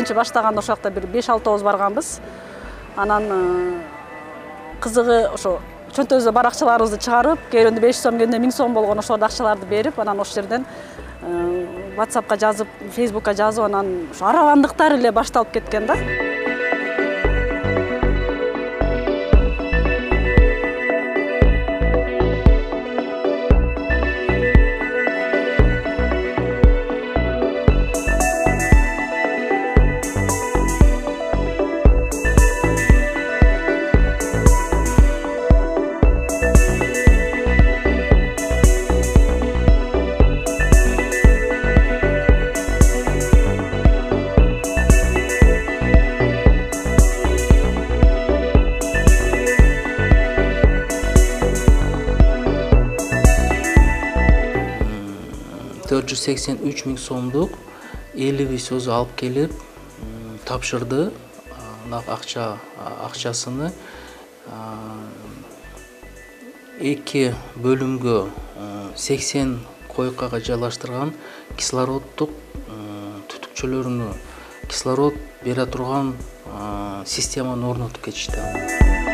биринчи баштаганда ошол жакта бир 5-6 барганбыз. Анан кызыгы ошо чөнтөбүздө бар акчаларыбызды чыгарып, кээ бирөндө 500 сом, кээ бирөндө 1000 сом болгон ошол акчаларды берип, анан ошол жерден WhatsAppка жазып, Facebookка жазып, анан ошо аравандыктар эле башталып кеткен да. 483 миң сомдук 50 өзү алып келип тапшырды. Акчасыны 2 бөлүмгө 80 койкага жайлаштырган кислороддук түтүкчөлөрүнө кислород бере турган системаны орнотуп кетишти.